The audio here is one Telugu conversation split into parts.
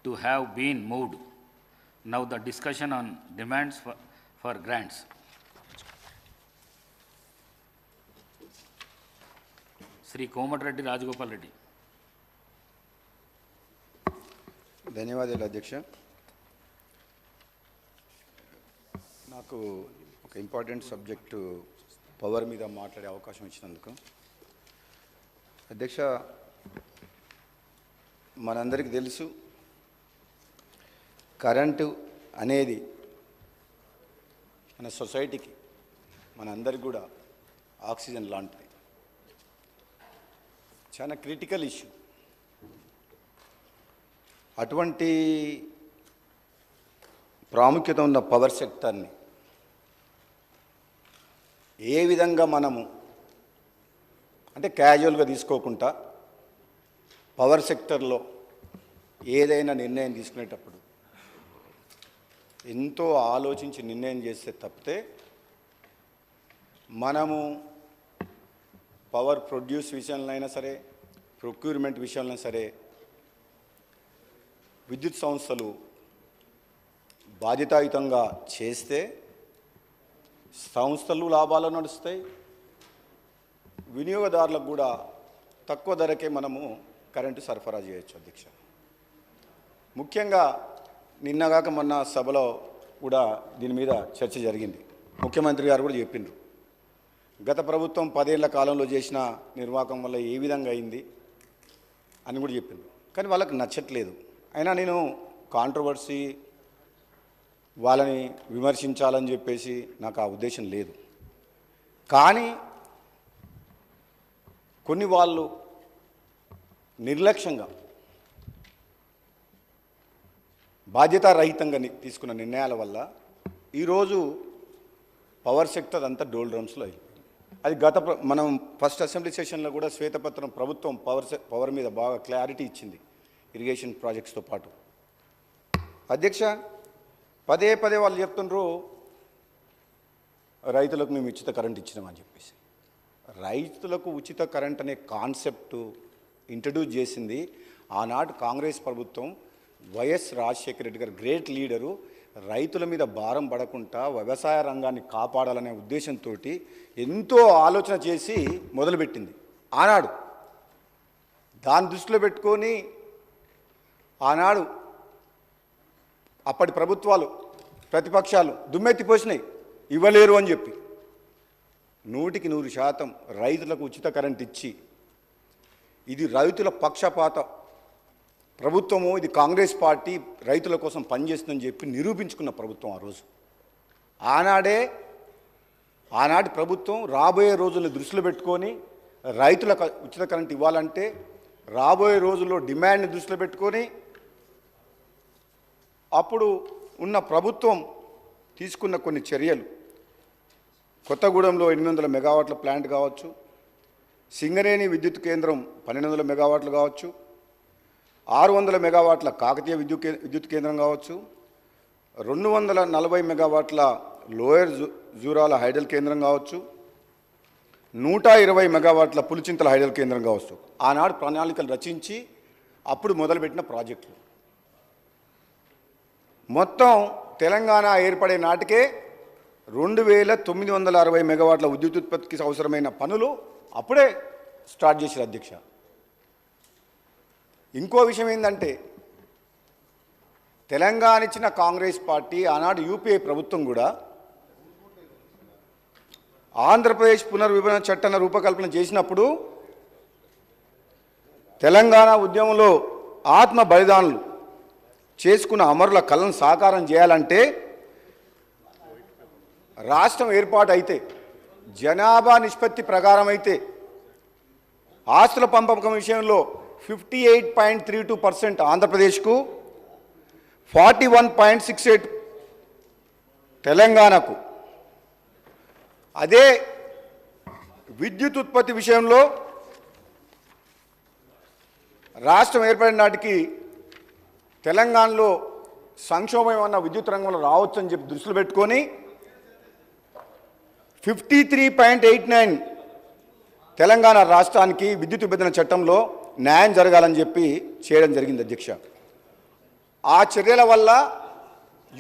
to have been moved. Now the discussion on demands for grants. Sri Komatreddy Rajagopal Reddy. ధన్యవాదాలు అధ్యక్ష. నాకు ఒక ఇంపార్టెంట్ సబ్జెక్టు పవర్ మీద మాట్లాడే అవకాశం ఇచ్చినందుకు. అధ్యక్ష, మనందరికీ తెలుసు కరెంటు అనేది మన సొసైటీకి మనందరికి కూడా ఆక్సిజన్ లాంటిది. చాలా క్రిటికల్ ఇష్యూ. అటువంటి ప్రాముఖ్యత ఉన్న పవర్ సెక్టర్ని ఏ విధంగా మనము అంటే క్యాజువల్గా తీసుకోకుండా పవర్ సెక్టర్లో ఏదైనా నిర్ణయం తీసుకునేటప్పుడు ఎంతో ఆలోచించి నిర్ణయం చేస్తే తప్పితే మనము పవర్ ప్రొడ్యూస్ విషయంలో అయినా సరే, ప్రొక్యూర్మెంట్ విషయంలో సరే, విద్యుత్ సంస్థలు బాధ్యతాయుతంగా చేస్తే సంస్థలు లాభాలు నడుస్తాయి, వినియోగదారులకు కూడా తక్కువ ధరకే మనము కరెంటు సరఫరా చేయొచ్చు అధ్యక్ష. ముఖ్యంగా నిన్నగాక మొన్న సభలో కూడా దీని మీద చర్చ జరిగింది. ముఖ్యమంత్రి గారు కూడా చెప్పిండ్రు గత ప్రభుత్వం 10 ఏళ్ల కాలంలో చేసిన నిర్వాహకం వల్ల ఏ విధంగా అయింది అని కూడా చెప్పిండ్రు. కానీ వాళ్ళకి నచ్చట్లేదు. అయినా నేను కాంట్రవర్సీ వాళ్ళని విమర్శించాలని చెప్పేసి నాకు ఆ ఉద్దేశం లేదు. కానీ కొన్ని వాళ్ళు నిర్లక్ష్యంగా బాధ్యతారహితంగా తీసుకున్న నిర్ణయాల వల్ల ఈరోజు పవర్ సెక్టర్ అంతా డోల్ డ్రమ్స్లో అయిపోయింది. అది మనం ఫస్ట్ అసెంబ్లీ సెషన్లో కూడా శ్వేతపత్రం ప్రభుత్వం పవర్ మీద బాగా క్లారిటీ ఇచ్చింది ఇరిగేషన్ ప్రాజెక్ట్స్తో పాటు. అధ్యక్ష, పదే వాళ్ళు చెప్తుండ్రు రైతులకు మేము ఉచిత కరెంట్ ఇచ్చినామని చెప్పేసి. రైతులకు ఉచిత కరెంట్ అనే కాన్సెప్టు ఇంట్రడ్యూస్ చేసింది ఆనాడు కాంగ్రెస్ ప్రభుత్వం. వైఎస్ రాజశేఖర రెడ్డి గారు గ్రేట్ లీడరు. రైతుల మీద భారం పడకుండా వ్యవసాయ రంగాన్ని కాపాడాలనే ఉద్దేశంతో ఎంతో ఆలోచన చేసి మొదలుపెట్టింది ఆనాడు. దాన్ని దృష్టిలో పెట్టుకొని ఆనాడు అప్పటి ప్రభుత్వాలు, ప్రతిపక్షాలు దుమ్మెత్తిపోసినాయి ఇవ్వలేరు అని చెప్పి. 100% రైతులకు ఉచిత కరెంట్ ఇచ్చి ఇది రైతుల పక్షపాత ప్రభుత్వము, ఇది కాంగ్రెస్ పార్టీ రైతుల కోసం పనిచేస్తుందని చెప్పి నిరూపించుకున్న ప్రభుత్వం ఆ రోజు. ఆనాటి ప్రభుత్వం రాబోయే రోజులను దృష్టిలో పెట్టుకొని రైతులకు ఉచిత కరెంట్ ఇవ్వాలంటే రాబోయే రోజుల్లో డిమాండ్ని దృష్టిలో పెట్టుకొని అప్పుడు ఉన్న ప్రభుత్వం తీసుకున్న కొన్ని చర్యలు, కొత్తగూడెంలో 800 మెగావాట్ల ప్లాంట్ కావచ్చు, సింగరేణి విద్యుత్ కేంద్రం 1200 మెగావాట్లు కావచ్చు, 600 మెగావాట్ల కాకతీయ విద్యుత్ కేంద్రం కావచ్చు, 240 మెగావాట్ల లోయర్ జూరాల హైడల్ కేంద్రం కావచ్చు, 120 మెగావాట్ల పులిచింతల హైడల్ కేంద్రం కావచ్చు. ఆనాడు ప్రణాళికలు రచించి అప్పుడు మొదలుపెట్టిన ప్రాజెక్టులు. మొత్తం తెలంగాణ ఏర్పడే నాటికే 2960 మెగావాట్ల విద్యుత్ ఉత్పత్తికి అవసరమైన పనులు అప్పుడే స్టార్ట్ చేశారు అధ్యక్ష. ఇంకో విషయం ఏంటంటే తెలంగాణ ఇచ్చిన కాంగ్రెస్ పార్టీ ఆనాడు యూపీఏ ప్రభుత్వం కూడా ఆంధ్రప్రదేశ్ పునర్విభజన చట్టాన్ని రూపకల్పన చేసినప్పుడు తెలంగాణ ఉద్యమంలో ఆత్మ బలిదానులు చేసుకున్న అమరుల కళను సాకారం చేయాలంటే రాష్ట్రం ఏర్పాటు అయితే, జనాభా నిష్పత్తి ప్రకారం అయితే, ఆస్తుల పంపకం విషయంలో 58.32% ఆంధ్రప్రదేశ్కు, 41.68 తెలంగాణకు. అదే విద్యుత్ ఉత్పత్తి విషయంలో రాష్ట్రం ఏర్పడిన నాటికి తెలంగాణలో సంక్షోభం అన్న విద్యుత్ రంగంలో రావచ్చని చెప్పి దృష్టిలో పెట్టుకొని 53.89 తెలంగాణ రాష్ట్రానికి విద్యుత్ విభజన చట్టంలో న్యాయం జరగాలని చెప్పి చేయడం జరిగింది అధ్యక్ష. ఆ చర్యల వల్ల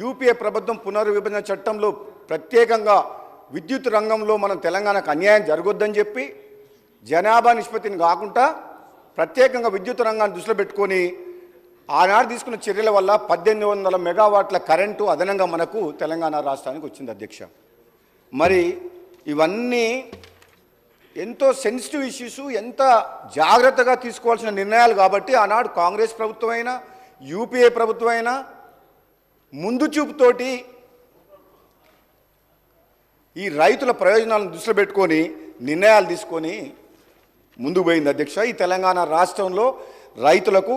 యూపీఏ ప్రభుత్వం పునర్విభజన చట్టంలో ప్రత్యేకంగా విద్యుత్ రంగంలో మనం తెలంగాణకు అన్యాయం జరగొద్దని చెప్పి జనాభా నిష్పత్తిని కాకుండా ప్రత్యేకంగా విద్యుత్ రంగాన్ని దృష్టిలో పెట్టుకొని ఆనాడు తీసుకున్న చర్యల వల్ల 1800 మెగావాట్ల కరెంటు అదనంగా మనకు తెలంగాణ రాష్ట్రానికి వచ్చింది అధ్యక్ష. మరి ఇవన్నీ ఎంతో సెన్సిటివ్ ఇష్యూస్, ఎంత జాగ్రత్తగా తీసుకోవాల్సిన నిర్ణయాలు కాబట్టి ఆనాడు కాంగ్రెస్ ప్రభుత్వం అయినా యూపీఏ ప్రభుత్వం అయినా ముందు చూపుతోటి ఈ రైతుల ప్రయోజనాలను దృష్టిలో పెట్టుకొని నిర్ణయాలు తీసుకొని ముందుకు పోయింది అధ్యక్ష. ఈ తెలంగాణ రాష్ట్రంలో రైతులకు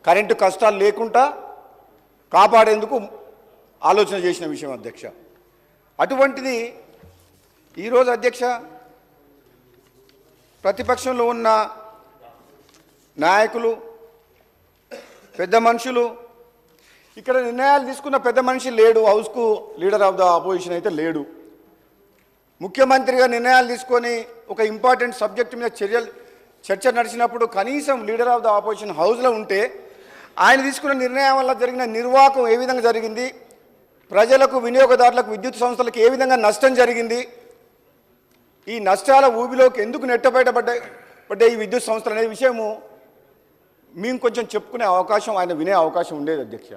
కరెంటు కష్టాలు లేకుండా కాపాడేందుకు ఆలోచన చేసిన విషయం అధ్యక్ష. అటువంటిది ఈరోజు అధ్యక్ష ప్రతిపక్షంలో ఉన్న నాయకులు, పెద్ద మనుషులు, ఇక్కడ నిర్ణయాలు తీసుకున్న పెద్ద మనిషి లేడు, హౌస్కు లీడర్ ఆఫ్ ద అపోజిషన్ అయితే లేడు. ముఖ్యమంత్రిగా నిర్ణయాలు తీసుకొని ఒక ఇంపార్టెంట్ సబ్జెక్టు మీద చర్చ నడిచినప్పుడు కనీసం లీడర్ ఆఫ్ ద ఆపోజిషన్ హౌస్లో ఉంటే ఆయన తీసుకున్న నిర్ణయం వల్ల జరిగిన నిర్వాహకం ఏ విధంగా జరిగింది, ప్రజలకు, వినియోగదారులకు, విద్యుత్ సంస్థలకు ఏ విధంగా నష్టం జరిగింది, ఈ నష్టాల ఊబిలోకి ఎందుకు నెట్టబయటపడ్డాయి ఈ విద్యుత్ సంస్థలు అనే విషయము మేము కొంచెం చెప్పుకునే అవకాశం, ఆయన వినే అవకాశం ఉండేది అధ్యక్ష.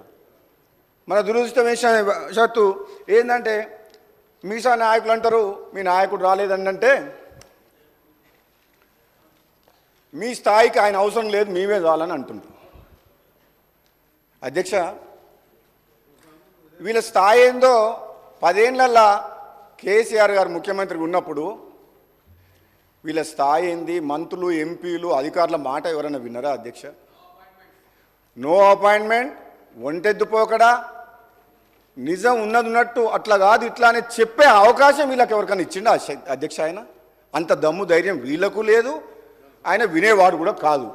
మన దురదృష్టవశాత్తు ఏంటంటే మీసా నాయకులు అంటారు మీ నాయకుడు రాలేదంటే మీ స్థాయికి ఆయన అవసరం లేదు, మేమే చాలని అంటుంటారు అధ్యక్ష. వీళ్ళ స్థాయి ఏందో 10 ఏళ్లల్లా కేసీఆర్ గారు ముఖ్యమంత్రిగా ఉన్నప్పుడు వీళ్ళ స్థాయి ఏంది, మంత్రులు, ఎంపీలు, అధికారుల మాట ఎవరైనా విన్నారా అధ్యక్ష? నో అపాయింట్మెంట్, ఒంటెద్దుపోకడా, నిజం ఉన్నట్టు అట్లా కాదు ఇట్లా అని చెప్పే అవకాశం వీళ్ళకి ఎవరికైనా ఇచ్చిండా అధ్యక్ష? ఆయన అంత దమ్ము ధైర్యం వీళ్ళకు లేదు, ఆయన వినేవాడు కూడా కాదు.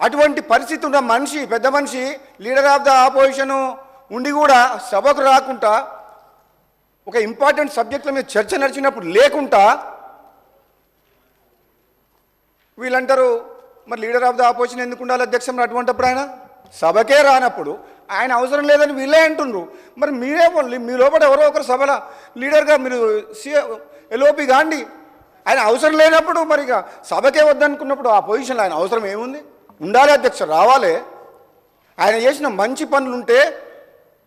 అటువంటి పరిస్థితి ఉన్న మనిషి, పెద్ద మనిషి, లీడర్ ఆఫ్ ద ఆపోజిషన్ ఉండి కూడా సభకు రాకుండా ఒక ఇంపార్టెంట్ సబ్జెక్టుల మీద చర్చ నడిచినప్పుడు లేకుండా వీళ్ళంటారు మరి లీడర్ ఆఫ్ ద ఆపోజిషన్ ఎందుకు ఉండాలి అధ్యక్ష? మరి అటువంటిప్పుడు ఆయన సభకే రానప్పుడు ఆయన అవసరం లేదని వీళ్ళే అంటుండ్రు. మరి మీరే మీ లోపల ఎవరో ఒకరు సభలో లీడర్గా మీరు ఎల్ఓపి కాండి. ఆయన అవసరం లేనప్పుడు మరి ఇక సభకే వద్దనుకున్నప్పుడు ఆ పొజిషన్లో ఆయన అవసరం ఏముంది? ఉండాలి అధ్యక్ష, రావాలి. ఆయన చేసిన మంచి పనులుంటే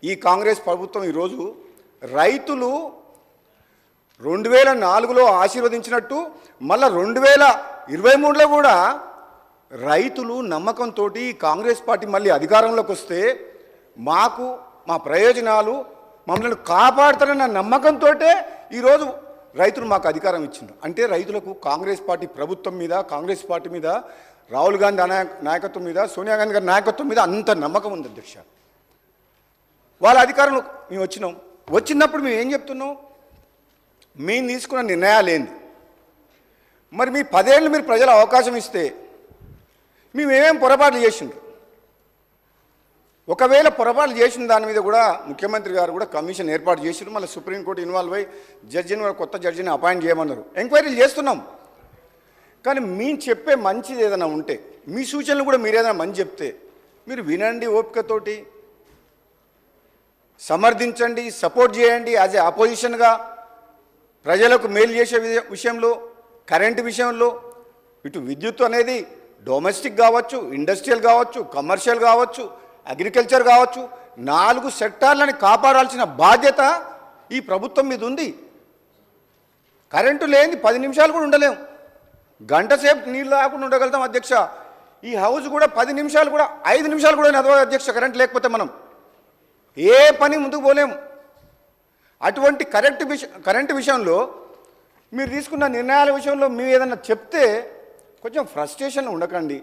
ఈ కాంగ్రెస్ ప్రభుత్వం ఈరోజు రైతులు 2004లో ఆశీర్వదించినట్టు మళ్ళీ 2023లో కూడా రైతులు నమ్మకంతో కాంగ్రెస్ పార్టీ మళ్ళీ అధికారంలోకి వస్తే మాకు మా ప్రయోజనాలు మమ్మల్ని కాపాడుతారన్న నమ్మకంతో ఈరోజు రైతులు మాకు అధికారం ఇచ్చిండ్రు. అంటే రైతులకు కాంగ్రెస్ పార్టీ ప్రభుత్వం మీద, కాంగ్రెస్ పార్టీ మీద, రాహుల్ గాంధీ నాయకత్వం మీద, సోనియా గాంధీ గారి నాయకత్వం మీద అంత నమ్మకం ఉంది అధ్యక్ష. వాళ్ళ అధికారంలో మేము వచ్చినప్పుడు మేము ఏం చెప్తున్నాం? మేము తీసుకున్న నిర్ణయాలు ఏంది? మరి మీ 10 ఏళ్ళు మీరు ప్రజల అవకాశం ఇస్తే మేమేమేం పొరపాట్లు చేసిండ్రు? ఒకవేళ పొరపాట్లు చేసిన దాని మీద కూడా ముఖ్యమంత్రి గారు కూడా కమిషన్ ఏర్పాటు చేసిండ్రు. మళ్ళీ సుప్రీంకోర్టు ఇన్వాల్వ్ అయ్యి జడ్జిని, కొత్త జడ్జిని అపాయింట్ చేయమన్నారు. ఎంక్వైరీలు చేస్తున్నాం. కానీ మేము చెప్పే మంచిది ఏదైనా ఉంటే, మీ సూచనలు కూడా మీరు ఏదైనా మంచి చెప్తే మీరు వినండి, ఓపికతోటి సమర్థించండి, సపోర్ట్ చేయండి. యాజ్ ఏ అపోజిషన్గా ప్రజలకు మేలు చేసే విషయంలో, కరెంటు విషయంలో, ఇటు విద్యుత్ అనేది డొమెస్టిక్ కావచ్చు, ఇండస్ట్రియల్ కావచ్చు, కమర్షియల్ కావచ్చు, అగ్రికల్చర్ కావచ్చు, 4 సెక్టార్లని కాపాడాల్సిన బాధ్యత ఈ ప్రభుత్వం మీద ఉంది. కరెంటు లేని 10 నిమిషాలు కూడా ఉండలేము. గంట సేపు నీళ్ళు లేకుండా ఉండగలుగుతాం అధ్యక్ష. ఈ హౌస్ కూడా 10 నిమిషాలు కూడా, 5 నిమిషాలు కూడా నడవదు అధ్యక్ష. కరెంట్ లేకపోతే మనం ఏ పని ముందుకు పోలేము. అటువంటి కరెంటు విషయంలో మీరు తీసుకున్న నిర్ణయాల విషయంలో మీరు ఏదన్నా చెప్తే కొంచెం ఫ్రస్ట్రేషన్ ఉండకండి.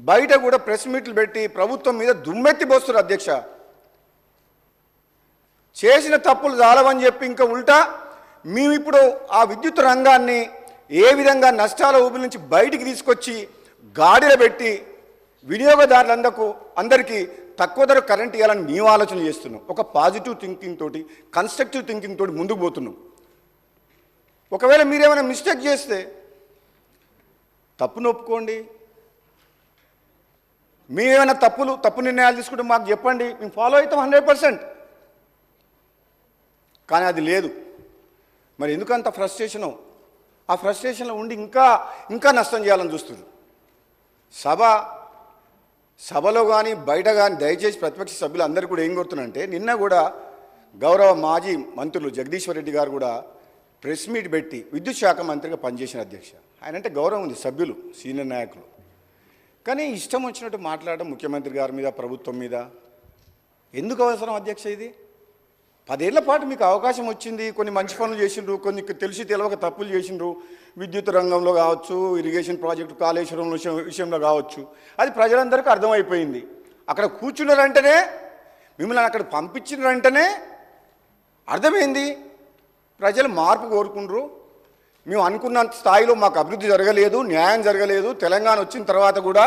బయట కూడా ప్రెస్ మీట్లు పెట్టి ప్రభుత్వం మీద దుమ్మెత్తి పోస్తారు అధ్యక్ష. చేసిన తప్పులు చాలవని చెప్పి ఇంకా ఉల్టా మేము ఇప్పుడు ఆ విద్యుత్ రంగాన్ని ఏ విధంగా నష్టాల ఊబి నుంచి బయటికి తీసుకొచ్చి గాడిలో పెట్టి అందరికీ తక్కువ ధర కరెంట్ ఇవ్వాలని మేము ఆలోచన చేస్తున్నాం. ఒక పాజిటివ్ థింకింగ్ తోటి, కన్స్ట్రక్టివ్ థింకింగ్ తోటి ముందుకు పోతున్నాం. ఒకవేళ మీరేమైనా మిస్టేక్ చేస్తే తప్పును ఒప్పుకోండి. మేమేమైనా తప్పు నిర్ణయాలు తీసుకుంటే మాకు చెప్పండి, మేము ఫాలో అవుతాం 100%. కానీ అది లేదు. మరి ఎందుకంత ఫ్రస్ట్రేషను? ఆ ఫ్రస్ట్రేషన్లో ఉండి ఇంకా నష్టం చేయాలని చూస్తుంది. సభలో కానీ బయట కానీ దయచేసి ప్రతిపక్ష సభ్యులు అందరూ కూడా ఏం కోరుతున్నారంటే, నిన్న కూడా గౌరవ మాజీ మంత్రులు జగదీశ్వర్ రెడ్డి గారు కూడా ప్రెస్ మీట్ పెట్టి విద్యుత్ శాఖ మంత్రిగా పనిచేసిన అధ్యక్ష, ఆయన అంటే గౌరవం ఉంది సభ్యులు, సీనియర్ నాయకులు. కానీ ఇష్టం వచ్చినట్టు మాట్లాడడం ముఖ్యమంత్రి గారి మీద, ప్రభుత్వం మీద ఎందుకు అవసరం అధ్యక్ష? ఇది 10 ఏళ్ల పాటు మీకు అవకాశం వచ్చింది, కొన్ని మంచి పనులు చేసిండ్రు, కొన్ని తెలిసి తెలవక తప్పులు చేసిండ్రు, విద్యుత్ రంగంలో కావచ్చు, ఇరిగేషన్ ప్రాజెక్టు కాళేశ్వరం విషయంలో కావచ్చు, అది ప్రజలందరికీ అర్థమైపోయింది. అక్కడ కూర్చున్నారంటేనే, మిమ్మల్ని అక్కడ పంపించినారంటేనే అర్థమైంది ప్రజలు మార్పు కోరుకుండ్రు. మేము అనుకున్నంత స్థాయిలో మాకు అభివృద్ధి జరగలేదు, న్యాయం జరగలేదు, తెలంగాణ వచ్చిన తర్వాత కూడా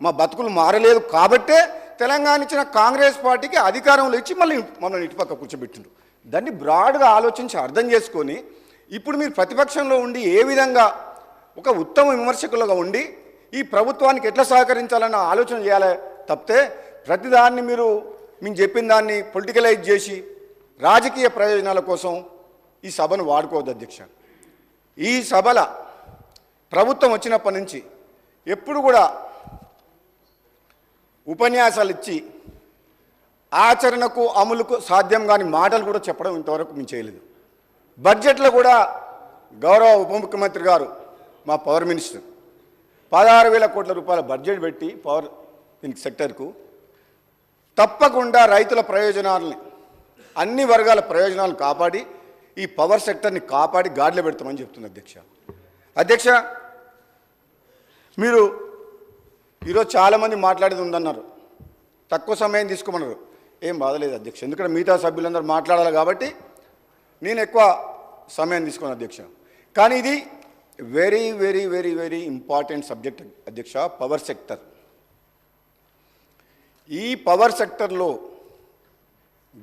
మా బతుకులు మారలేదు, కాబట్టే తెలంగాణ ఇచ్చిన కాంగ్రెస్ పార్టీకి అధికారంలో ఇచ్చి మళ్ళీ మమ్మల్ని ఇటుపక్క కూర్చోబెట్టిండ్రు. దాన్ని బ్రాడ్గా ఆలోచించి అర్థం చేసుకొని ఇప్పుడు మీరు ప్రతిపక్షంలో ఉండి ఏ విధంగా ఒక ఉత్తమ విమర్శకులుగా ఉండి ఈ ప్రభుత్వానికి ఎట్లా సహకరించాలన్న ఆలోచన చేయాలి తప్పితే ప్రతిదాన్ని మేము చెప్పిన దాన్ని పొలిటికలైజ్ చేసి రాజకీయ ప్రయోజనాల కోసం ఈ సభను వాడుకోవద్దు అధ్యక్ష. ఈ సభల ప్రభుత్వం వచ్చినప్పటి నుంచి ఎప్పుడు కూడా ఉపన్యాసాలు ఇచ్చి ఆచరణకు అమలుకు సాధ్యం కాని మాటలు కూడా చెప్పడం ఇంతవరకు మేము చేయలేదు. బడ్జెట్లో కూడా గౌరవ ఉప ముఖ్యమంత్రి గారు, మా పవర్ మినిస్టర్ 16,000 కోట్ల రూపాయల బడ్జెట్ పెట్టి పవర్ సెక్టర్కు తప్పకుండా రైతుల ప్రయోజనాలని, అన్ని వర్గాల ప్రయోజనాలను కాపాడి ఈ పవర్ సెక్టర్ని కాపాడి గాడిలో పెడతామని చెప్తుంది అధ్యక్ష. మీరు ఈరోజు చాలామంది మాట్లాడేది ఉందన్నారు, తక్కువ సమయం తీసుకోమన్నారు. ఏం బాధలేదు అధ్యక్ష, ఎందుకంటే మిగతా సభ్యులందరూ మాట్లాడాలి కాబట్టి నేను ఎక్కువ సమయం తీసుకున్నాను అధ్యక్ష. కానీ ఇది very very very very important subject అధ్యక్ష. పవర్ సెక్టర్, ఈ పవర్ సెక్టర్లో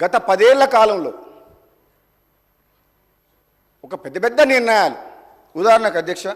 గత 10 ఏళ్ల కాలంలో ఒక పెద్ద నిర్ణయాలు, ఉదాహరణకు అధ్యక్ష